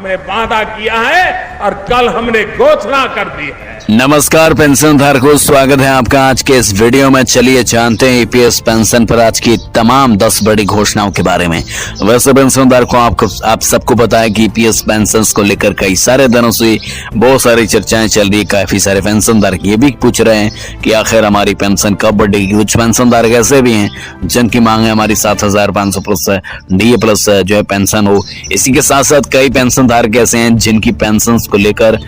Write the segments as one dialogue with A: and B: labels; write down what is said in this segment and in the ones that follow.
A: हमने वादा किया है और कल हमने घोषणा कर दी है।
B: नमस्कार पेंशन धारकों, स्वागत है आपका आज के इस वीडियो में। चलिए जानते हैं ईपीएस पेंशन पर आज की तमाम 10 बड़ी घोषणाओं के बारे में। वैसे पेंशन धारकों, आप सबको पता है कि ईपीएस पेंशन को लेकर कई सारे दिनों से बहुत सारी चर्चाएं चल रही है। काफी सारे पेंशन धारक ये भी पूछ रहे हैं कि आखिर हमारी पेंशन कब बढ़ेगी। कुछ पेंशन धारक ऐसे भी हैं जिनकी मांग है हमारी 7,500 प्लस डीए प्लस जो है पेंशन हो। इसी के साथ साथ कई पेंशन धारक ऐसे हैं जिनकी पेंशन को लेकर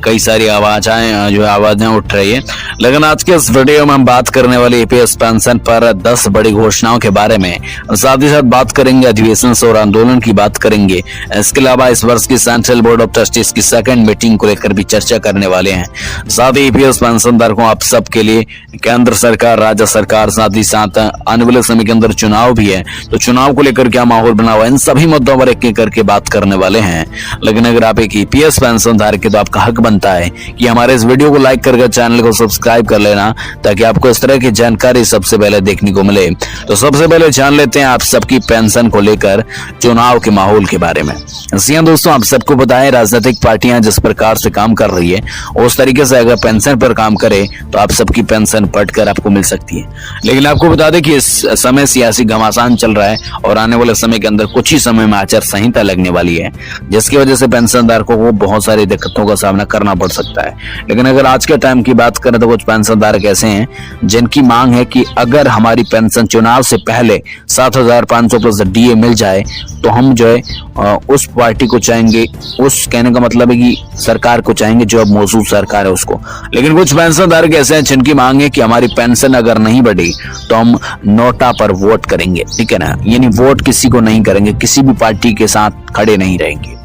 B: कई सारी आवाजें उठ रही है। लेकिन आज के इस वीडियो में हम बात करने वाले ईपीएस पेंशन पर 10 बड़ी घोषणाओं के बारे में, साथ ही साथ बात करेंगे अधिवेशन और आंदोलन की बात करेंगे। इसके अलावा इस वर्ष की सेंट्रल बोर्ड ऑफ ट्रस्टीज की सेकंड मीटिंग को लेकर भी चर्चा करने वाले हैं। साथ ही ईपीएस पेंशन धारकों, आप सबके लिए केंद्र सरकार, राज्य सरकार, साथ ही साथ आने वाले समय के अंदर चुनाव भी है, तो चुनाव को लेकर क्या माहौल बना हुआ है, इन सभी मुद्दों पर एक एक करके बात करने वाले हैं। लेकिन अगर आप एक ईपीएस पेंशन धारक है तो आपका हक बनता है कि हमारे इस वीडियो को लाइक करके चैनल को सब्सक्राइब कर लेना, ताकि आपको इस तरह की जानकारी सबसे पहले देखने को मिले। तो सबसे पहले जान लेते हैं आप सबकी पेंशन को लेकर चुनाव के माहौल के बारे में। जी दोस्तों, आप सबको पता है राजनीतिक पार्टियां जिस प्रकार से काम कर रही है उस तरीके से अगर पेंशन पर काम करे तो आप सबकी पेंशन बढ़कर आपको मिल सकती है। लेकिन आपको बता दें कि इस समय सियासी घमासान चल रहा है और आने वाले समय के अंदर कुछ ही समय में आचार संहिता लगने वाली है, जिसकी वजह से पेंशन धारकों को बहुत सारी दिक्कतों का सामना करना पड़ सकता है। लेकिन अगर आज के टाइम की बात करें तो कुछ पेंशन धारक ऐसे हैं जिनकी मांग है कि अगर हमारी पेंशन चुनाव से पहले 7,500 प्लस डीए मिल जाए तो हम जो है उस पार्टी को चाहेंगे, उस कहने का मतलब है कि सरकार को चाहेंगे जो अब मौजूद सरकार है उसको। लेकिन कुछ पेंशन धारक ऐसे हैं जिनकी मांग है कि हमारी पेंशन अगर नहीं बढ़ी तो हम नोटा पर वोट करेंगे, ठीक है ना, यानी वोट किसी को नहीं करेंगे, किसी भी पार्टी के साथ खड़े नहीं रहेंगे।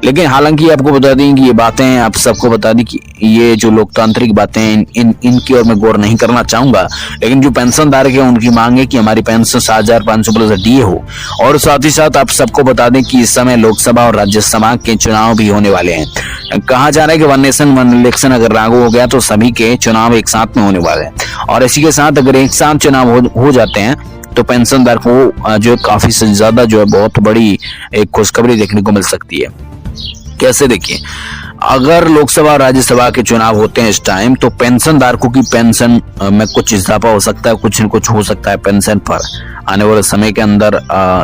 B: लेकिन हालांकि आपको बता दें कि ये बातें, आप सबको बता दें कि ये जो लोकतांत्रिक बातें हैं इनकी ओर मैं गौर नहीं करना चाहूंगा। लेकिन जो पेंशन धारक है उनकी मांग है कि हमारी पेंशन 7,500 प्लस डीए हो। और साथ ही साथ आप सबको बता दें कि इस समय लोकसभा और राज्यसभा के चुनाव भी होने वाले हैं। कहा जा रहा है कि वन नेशन वन इलेक्शन अगर लागू हो गया तो सभी के चुनाव एक साथ में होने वाले हैं, और इसी के साथ अगर एक साथ चुनाव हो जाते हैं तो पेंशन धारक को जो काफी से ज्यादा जो है बहुत बड़ी एक खुशखबरी देखने को मिल सकती है। कैसे देखिए, अगर लोकसभा और राज्यसभा के चुनाव होते हैं इस टाइम तो पेंशन धारकों की पेंशन में कुछ इजाफा हो सकता है, कुछ न कुछ हो सकता है पेंशन पर आने वाले समय के अंदर।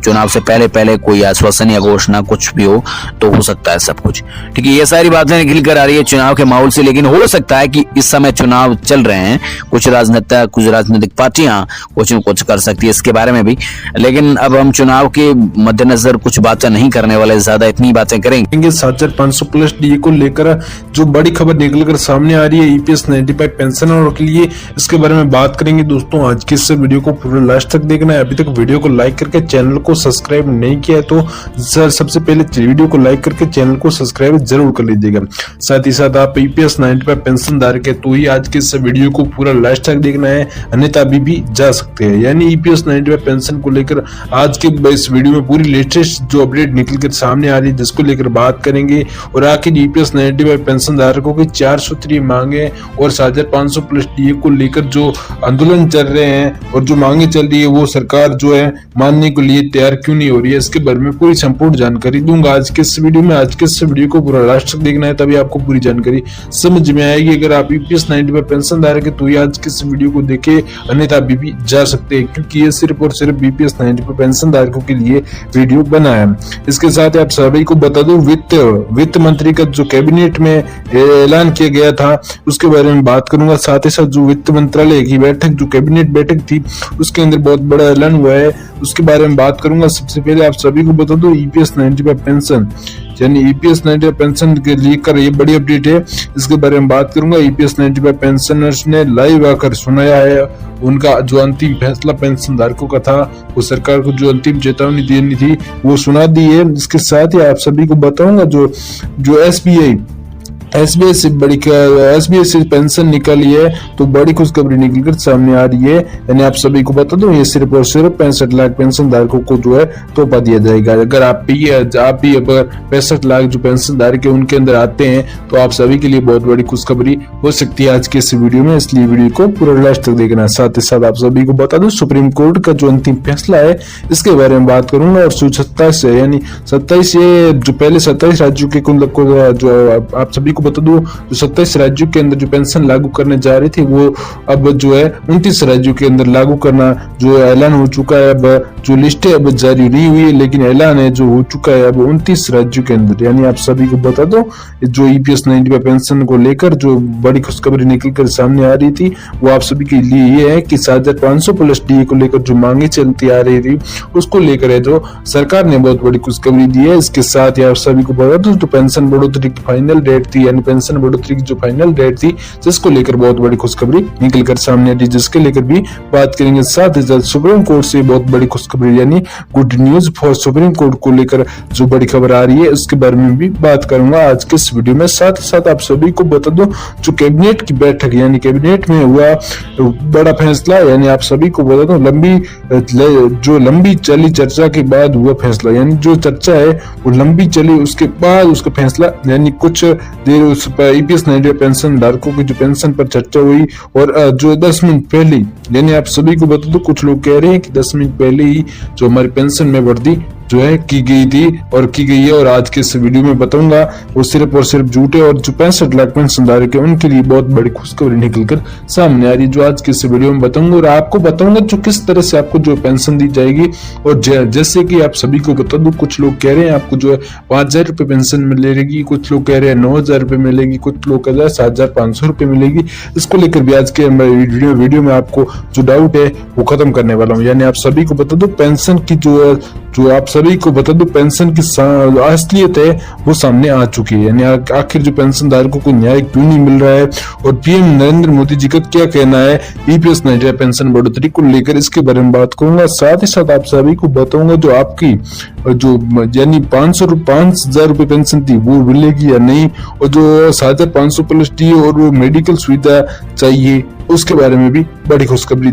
B: चुनाव से पहले कोई आश्वासन या घोषणा कुछ भी हो तो हो सकता है सब कुछ, ठीक है। ये सारी बातें निकल कर आ रही है चुनाव के माहौल से। लेकिन हो सकता है कि इस समय चुनाव चल रहे हैं, कुछ राजनीतिक पार्टियां कुछ न कुछ कर सकती है इसके बारे में भी। लेकिन अब हम चुनाव के मद्देनजर कुछ बातें नहीं करने वाले, ज्यादा इतनी बातें करेंगे।
C: 7,500 प्लस डीए को लेकर जो बड़ी खबर निकलकर सामने आ रही है ईपीएस 95 पेंशनरों के लिए, इसके बारे में बात करेंगे। दोस्तों आज के इस वीडियो को पूरा लास्ट तक देखना है। अभी तक वीडियो को लाइक करके चैनल को सब्सक्राइब नहीं किया है तो सबसे पहले वीडियो को लाइक करके चैनल को सब्सक्राइब जरूर कर लीजिएगा। साथ ही साथ आप ईपीएस 95 पेंशन धारक है तो ही आज के इस वीडियो को पूरा लास्ट तक देखना है, अन्यथा अभी भी जा सकते हैं। यानी ईपीएस 95 पेंशन को लेकर आज के इस वीडियो में पूरी लेटेस्ट जो अपडेट निकल कर सामने आ रही है जिसको लेकर बात करेंगे। और आखिर ईपीएस 95 पेंशन धारकों की 4 सूत्रीय मांगे और 7,500 प्लस डीए को लेकर जो आंदोलन चल रहे हैं और जो मांगे चल रही है वो सरकार जो है मानने के लिए तैयार क्यों नहीं हो रही है, इसके बारे में पूरी संपूर्ण जानकारी दूंगा आज के इस वीडियो में। आज के इस वीडियो को पूरा लास्ट तक देखना है, तभी आपको पूरी जानकारी समझ में आएगी। अगर आप ईपीएस 95 पेंशन धारक है तो ये आज के इस वीडियो को देखे, अन्यथा अभी भी जा सकते हैं, क्योंकि ये सिर्फ और सिर्फ ईपीएस 95 पेंशन धारकों के लिए वीडियो बना है। इसके साथ आप सभी को बता दूं, वित्त मंत्री का जो कैबिनेट में ऐलान किया गया था उसके बारे में बात करूंगा। साथ ही साथ जो वित्त मंत्रालय की बैठक, जो कैबिनेट बैठक थी, उसके अंदर बहुत बड़ा ऐलान हुआ है, उसके बारे में बात करूंगा। सबसे पहले आप सभी को बता दो ईपीएस 95 पेंशन यानी ईपीएस 95 पेंशन के लेकर ये बड़ी अपडेट है, इसके बारे में बात करूंगा। ईपीएस 95 पेंशनर्स ने लाइव आकर सुनाया है उनका जो अंतिम फैसला पेंशन धारकों का था, वो सरकार को जो अंतिम चेतावनी देनी थी वो सुना दी है। इसके साथ ही आप सभी को बताऊंगा जो एसबीआई एसबीआई पेंशन निकाली है तो बड़ी खुशखबरी निकलकर सामने आ रही है। यानी आप सभी को बता दूं, ये सिर्फ और सिर्फ 65 लाख पेंशन धारकों को जो है तोहफा दिया जाएगा। अगर आप भी अगर 65 लाख जो पेंशन धारक है उनके अंदर आते हैं तो आप सभी के लिए बहुत बड़ी खुशखबरी हो सकती है आज के इस वीडियो में, इसलिए वीडियो को पूरा लास्ट तक देखना। साथ ही साथ आप सभी को बता दूं, सुप्रीम कोर्ट का जो अंतिम फैसला है इसके बारे में बात करूंगा। और 27 यानी 27 ये जो पहले 27 राज्यों के कुल जो आप सभी को बता दूं, जो 27 राज्यों के अंदर जो पेंशन लागू करने जा रही थी वो अब जो है 29 राज्यों के अंदर लागू करना जो ऐलान हो चुका है। अब जो लिस्टें अब जारी नहीं हुई है लेकिन ऐलान है जो हो चुका है अब 29 राज्यों के अंदर। यानी आप सभी को बता दो, जो ईपीएस 95 पेंशन को लेकर जो बड़ी खुशखबरी निकलकर सामने आ रही थी वो आप सभी के लिए ये है कि 7500 प्लस डीए को लेकर जो मांगे चलती आ रही थी उसको लेकर है जो सरकार ने बहुत बड़ी खुशखबरी दी है। इसके साथ ही आप सभी को बता दो, जो पेंशन बढ़ोतरी की फाइनल डेट थी, यानी पेंशन बढ़ोतरी की जो फाइनल डेट थी जिसको लेकर बहुत बड़ी खुशखबरी निकलकर सामने आ रही, जिसके लेकर भी बात करेंगे। साथ ही साथ सुप्रीम कोर्ट से बहुत बड़ी खुशखबरी यानी good news for supreme court को लेकर जो बड़ी खबर आ रही है उसके बारे में भी बात करूंगा आज के इस वीडियो में। साथ ही साथ आप सभी को बता दो, जो कैबिनेट की बैठक यानी कैबिनेट में हुआ बड़ा फैसला, यानी आप सभी को बता दो लंबी चली चर्चा के बाद हुआ फैसला, यानी जो चर्चा है वो लंबी चली उसके बाद उसका फैसला, यानी कुछ देर उस पर ईपीएस 95 पेंशन धारकों की जो पेंशन पर चर्चा हुई और जो 10 मिनट पहले, यानी आप सभी को बता दो, कुछ लोग कह रहे हैं कि 10 मिनट पहले ही जो हमारी पेंशन में वृद्धि जो है की गई थी और की गई है। और आज के इस वीडियो में बताऊंगा वो सिर्फ और सिर्फ झूठे, और जो 65 लाख पेंशन धारक है उनके लिए बहुत बड़ी खुशखबरी निकलकर सामने आ रही है जो आज के इस वीडियो में बताऊंगा। और आपको बताऊंगा जो किस तरह से आपको जो पेंशन दी जाएगी। और जैसे कि आप सभी को बता दूं, कुछ लोग कह रहे हैं आपको जो है 5000 रुपए पेंशन मिलेगी, कुछ लोग कह रहे हैं 9000 रुपए मिलेगी, कुछ लोग कह रहे हैं 7500 रुपए मिलेगी। इसको लेकर भी आज के वीडियो में आपको जो डाउट है वो खत्म करने वाला हूँ। यानी आप सभी को बता दो, पेंशन की जो आप सभी को बता दो पेंशन की असलियत है वो सामने आ चुकी है। यानी आखिर जो पेंशन धारकों को न्याय क्यों नहीं मिल रहा है और पीएम नरेंद्र मोदी जी का क्या कहना है ईपीएस 95 पेंशन बढ़ोतरी को लेकर, इसके बारे में बात करूंगा। साथ ही साथ आप सभी को बताऊंगा जो आपकी जो यानी 5000 रुपए पेंशन थी वो मिलेगी या नहीं, और जो 7500 प्लस डी और वो मेडिकल सुविधा चाहिए उसके बारे में भी बड़ी खुशखबरी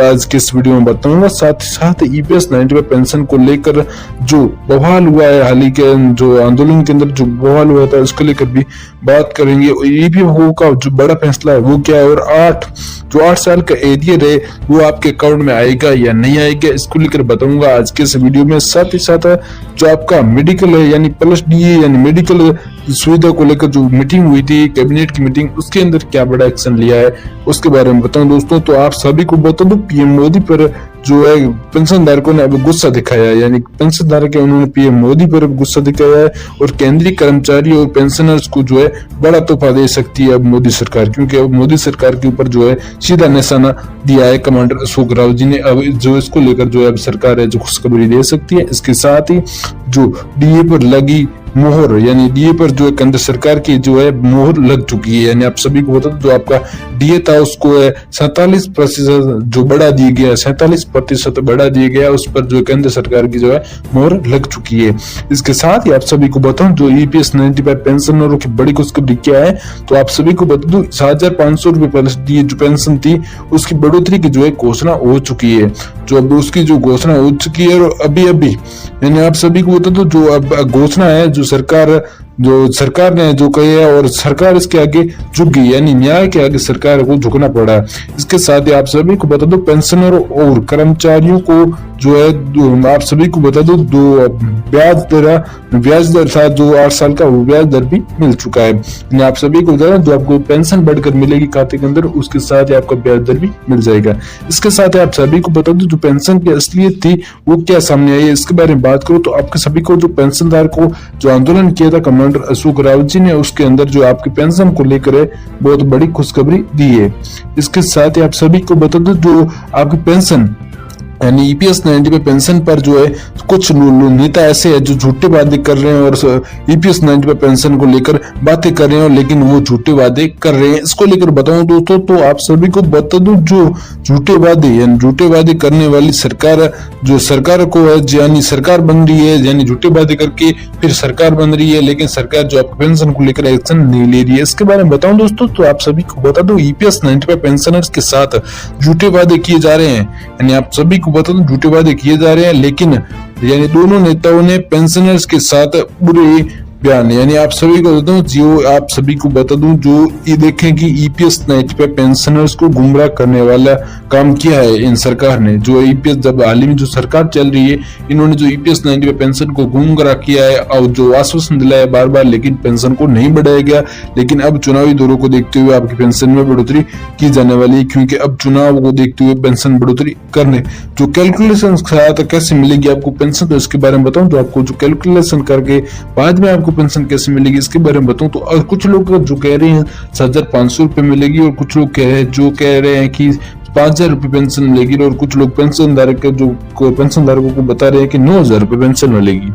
C: आज के इस वीडियो में बताऊंगा। साथ ही साथ ईपीएस 95 पेंशन को लेकर जो बवाल हुआ है, हाल ही के जो आंदोलन के अंदर जो बवाल हुआ था उसको लेकर भी बात करेंगे। ईपीएफओ का जो बड़ा फैसला है वो क्या है, और 8 साल का एरियर है वो आपके अकाउंट में आएगा या नहीं आएगा, इसको लेकर बताऊंगा आज के इस वीडियो में। साथ ही साथ जो आपका मेडिकल है यानी प्लस डीए यानी मेडिकल सुविधा को लेकर जो मीटिंग हुई थी कैबिनेट की मीटिंग, उसके अंदर क्या बड़ा एक्शन लिया है उसके बारे में बताऊं दोस्तों। तो आप सभी को बता दो, पीएम मोदी पर जो है पेंशन धारकों ने अब गुस्सा दिखाया है, यानी पेंशन धारक है उन्होंने पीएम मोदी पर अब गुस्सा दिखाया है और केंद्रीय कर्मचारी और पेंशनर्स को जो है बड़ा तोहफा दे सकती है अब मोदी सरकार, क्योंकि अब मोदी सरकार के ऊपर जो है सीधा निशाना दिया है कमांडर अशोक राव जी ने। अब जो इसको लेकर जो है अब सरकार है जो खुशखबरी दे सकती है। इसके साथ ही जो डीए पर लगी मोहर, यानी डीए पर जो है केंद्र सरकार की जो है मोहर लग चुकी है। यानी आप सभी को बता दो, जो आपका डीए था उसको 47% जो बढ़ा दिया गया, 47% बढ़ा दिया गया, उस पर जो केंद्र सरकार की जो है मोहर लग चुकी है। इसके साथ ही आप सभी को बताऊं जो ईपीएस 95 पेंशनरों की बड़ी खुशखबरी क्या है, तो आप सभी को बता दो 7500 रुपए प्लस डीए जो पेंशन थी उसकी बढ़ोतरी की जो है घोषणा हो चुकी है। जो अब उसकी जो घोषणा हो चुकी है और अभी यानी आप सभी को बता दो जो अब घोषणा है जो सरकार ने जो कही है और सरकार इसके आगे झुक गई, यानी न्याय के आगे सरकार को झुकना पड़ा है। इसके साथ ही आप सभी को बता दो पेंशनरों और कर्मचारियों को जो है आप सभी को बता दो ब्याज दर था जो 8 साल का वो ब्याज दर भी मिल चुका है। आप सभी को बता दो जो आपको पेंशन बढ़कर मिलेगी खाते के अंदर उसके साथ ही आपका ब्याज दर भी मिल जाएगा। इसके साथ ही आप सभी को बता दो जो पेंशन की असलियत थी वो क्या सामने आई है, इसके बारे में बात करो तो आपके सभी को जो पेंशनदार को जो आंदोलन किया था कमांडर अशोक राव जी ने, उसके अंदर जो आपकी पेंशन को लेकर बहुत बड़ी खुशखबरी दी है। इसके साथ ही आप सभी को बता दो जो आपकी पेंशन यानी ईपीएस 95 पेंशन पर जो है कुछ नेता ऐसे हैं जो झूठे वादे कर रहे हैं और ईपीएस 95 पेंशन को लेकर बातें कर रहे हैं, लेकिन वो झूठे वादे कर रहे हैं। इसको लेकर बताऊं दोस्तों तो आप सभी को बता दूं, जो झूठे वादे करने वाली सरकार जो सरकार को है, यानी सरकार बन रही है, यानी झूठे वादे करके फिर सरकार बन रही है, लेकिन सरकार जो आपकी पेंशन को लेकर एक्शन नहीं ले रही है। इसके बारे में बताऊं दोस्तों तो आप सभी को बता दूं, ईपीएस 95 पेंशनर्स के साथ झूठे वादे किए जा रहे हैं, यानी आप सभी को बता दूं झूठे वादे किए जा रहे हैं, लेकिन यानी दोनों नेताओं ने पेंशनर्स के साथ बुरे बयान, यानी आप सभी को बता दूं जो ये देखें कि ईपीएस 95 पेंशनर्स को गुमराह करने वाला काम किया है इन सरकार ने। जो ईपीएस जब हाल ही में जो सरकार चल रही है, इन्होंने जो ईपीएस 95 पेंशन को गुमराह किया है और जो आश्वासन दिलाया बार बार, लेकिन पेंशन को नहीं बढ़ाया गया। लेकिन अब चुनावी दौरों को देखते हुए आपकी पेंशन में बढ़ोतरी की जाने वाली है, क्योंकि अब चुनाव को देखते हुए पेंशन बढ़ोतरी करने जो कैलकुलेशन कैसे मिलेगी आपको पेंशन, तो इसके बारे में बताऊं। तो आपको जो कैलकुलेशन करके बाद में आपको पेंशन कैसे मिलेगी इसके बारे में बताऊं। तो और कुछ लोग जो कह रहे हैं 7,500 रुपए मिलेगी, और कुछ लोग कह रहे हैं कि 5,000 रुपए पेंशन मिलेगी, और कुछ लोग पेंशनधारकों को बता रहे हैं कि 9,000 रुपए पेंशन मिलेगी।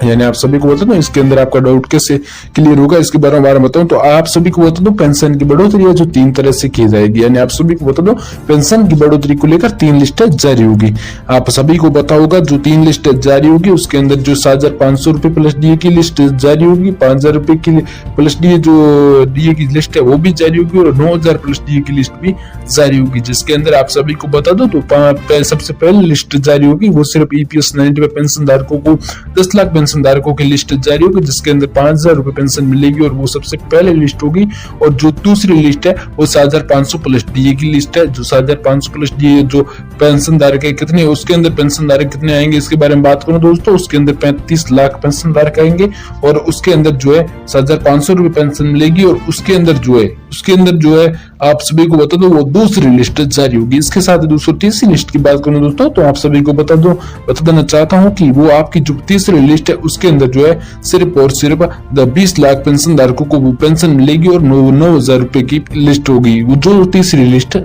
C: यानी आप सभी को बता दूं इसके अंदर आपका डाउट कैसे क्लियर होगा इसके बारे में बताऊं। तो आप सभी को बता दूं पेंशन की बढ़ोतरी है जो 3 तरह से की जाएगी। यानी आप सभी को बता दूं पेंशन की बढ़ोतरी को लेकर 3 लिस्टें जारी होगी। आप सभी को पता होगा जो 3 लिस्टें जारी होगी उसके अंदर जो 7,500 रुपए प्लस डीए की लिस्ट जारी होगी, 5,000 रुपए की प्लस डीए जो डीए की लिस्ट है वो भी जारी होगी, और 9,000 प्लस डीए की लिस्ट भी जारी होगी। जिसके अंदर आप सभी को बता दो तो सबसे पहले लिस्ट जारी होगी वो सिर्फ ईपीएस 95 पेंशन धारकों को 10 लाख पेंशन धारकों की लिस्ट जारी होगी, जिसके अंदर 5,000 रुपए पेंशन मिलेगी, और वो सबसे पहले लिस्ट होगी। और जो दूसरी लिस्ट है वो 7,500 प्लस डीए की लिस्ट है। जो 7,500 प्लस डीए जो पेंशन धारक है कितने, उसके अंदर पेंशन धारक कितने आएंगे इसके बारे में बात करूं दोस्तों। उसके अंदर 35 लाख पेंशन धारक आएंगे, और उसके अंदर जो है 7,500 रुपए पेंशन मिलेगी, और उसके अंदर जो है आप सभी को बता दो वो दूसरी लिस्ट जारी होगी। इसके साथ दोस्तों तीसरी लिस्ट की बात करूं दोस्तों तो आप सभी को बता देना चाहता हूं कि वो आपकी जो तीसरी लिस्ट है उसके अंदर जो है सिर्फ और सिर्फ 20 लाख पेंशन धारकों को वो पेंशन मिलेगी, और 9,000 रुपए की लिस्ट होगी वो जो तीसरी लिस्ट